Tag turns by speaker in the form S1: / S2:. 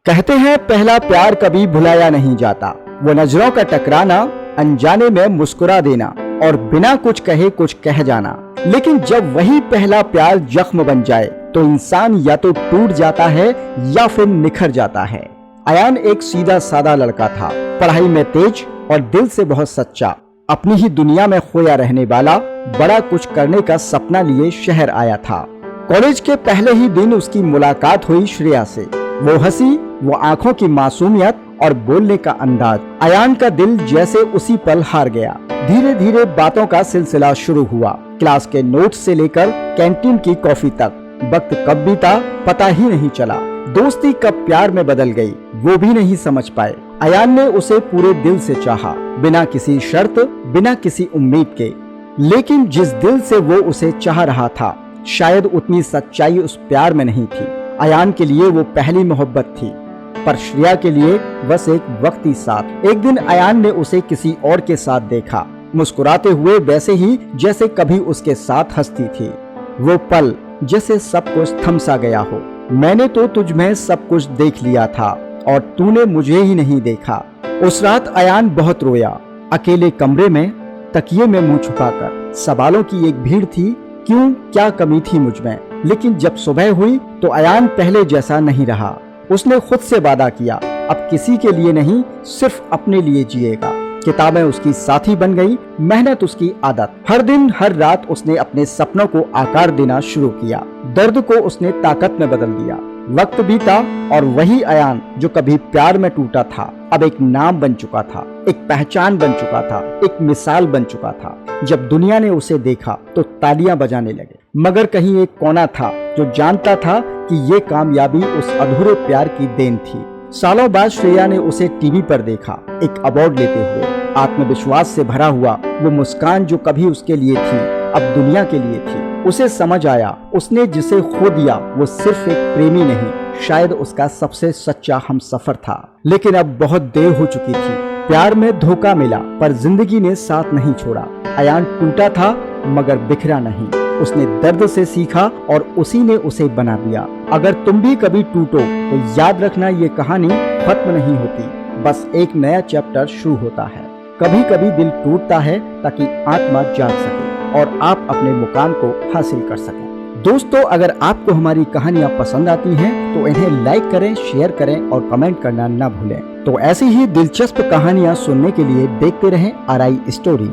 S1: कहते हैं पहला प्यार कभी भुलाया नहीं जाता, वो नजरों का टकराना, अनजाने में मुस्कुरा देना और बिना कुछ कहे कुछ कह जाना। लेकिन जब वही पहला प्यार जख्म बन जाए तो इंसान या तो टूट जाता है या फिर निखर जाता है। अयान एक सीधा सादा लड़का था, पढ़ाई में तेज और दिल से बहुत सच्चा। अपनी ही दुनिया में खोया रहने वाला, बड़ा कुछ करने का सपना लिए शहर आया था। कॉलेज के पहले ही दिन उसकी मुलाकात हुई श्रेया से। वो हंसी, वो आंखों की मासूमियत और बोलने का अंदाज, अयान का दिल जैसे उसी पल हार गया। धीरे धीरे बातों का सिलसिला शुरू हुआ, क्लास के नोट्स से लेकर कैंटीन की कॉफी तक। वक्त कब बीता पता ही नहीं चला। दोस्ती कब प्यार में बदल गई वो भी नहीं समझ पाए। अयान ने उसे पूरे दिल से चाहा, बिना किसी शर्त, बिना किसी उम्मीद के। लेकिन जिस दिल से वो उसे चाह रहा था, शायद उतनी सच्चाई उस प्यार में नहीं थी। अयान के लिए वो पहली मोहब्बत थी, पर श्रेया के लिए बस एक वक्ती साथ। एक दिन अयान ने उसे किसी और के साथ देखा, मुस्कुराते हुए वैसे ही जैसे कभी उसके साथ हंसती थी। वो पल जैसे सब कुछ थम सा गया हो। मैंने तो तुझ में सब कुछ देख लिया था और तूने मुझे ही नहीं देखा। उस रात अयान बहुत रोया, अकेले कमरे में तकिए में मुंह छुपाकर। सवालों की एक भीड़ थी, क्यों, क्या कमी थी मुझ में। लेकिन जब सुबह हुई तो अयान पहले जैसा नहीं रहा। उसने खुद से वादा किया, अब किसी के लिए नहीं, सिर्फ अपने लिए जिएगा। किताबें उसकी साथी बन गई, मेहनत उसकी आदत। हर दिन हर रात उसने अपने सपनों को आकार देना शुरू किया, दर्द को उसने ताकत में बदल दिया। वक्त बीता और वही अयान जो कभी प्यार में टूटा था, अब एक नाम बन चुका था, एक पहचान बन चुका था, एक मिसाल बन चुका था। जब दुनिया ने उसे देखा तो तालियां बजाने लगे, मगर कहीं एक कोना था जो जानता था कि ये कामयाबी उस अधूरे प्यार की देन थी। सालों बाद श्रेया ने उसे टीवी पर देखा, एक अवार्ड लेते हुए। आत्मविश्वास से भरा हुआ वो मुस्कान जो कभी उसके लिए थी, अब दुनिया के लिए थी। उसे समझ आया, उसने जिसे खो दिया वो सिर्फ एक प्रेमी नहीं, शायद उसका सबसे सच्चा हमसफर था। लेकिन अब बहुत देर हो चुकी थी। प्यार में धोखा मिला पर जिंदगी ने साथ नहीं छोड़ा। अयान टूटा था मगर बिखरा नहीं। उसने दर्द से सीखा और उसी ने उसे बना दिया। अगर तुम भी कभी टूटो तो याद रखना, ये कहानी खत्म नहीं होती, बस एक नया चैप्टर शुरू होता है। कभी कभी दिल टूटता है ताकि आत्मा जाग सके और आप अपने मुकाम को हासिल कर सकें। दोस्तों, अगर आपको हमारी कहानियाँ पसंद आती हैं तो इन्हें लाइक करें, शेयर करें और कमेंट करना न भूलें। तो ऐसी ही दिलचस्प कहानियाँ सुनने के लिए देखते रहें RI स्टोरी।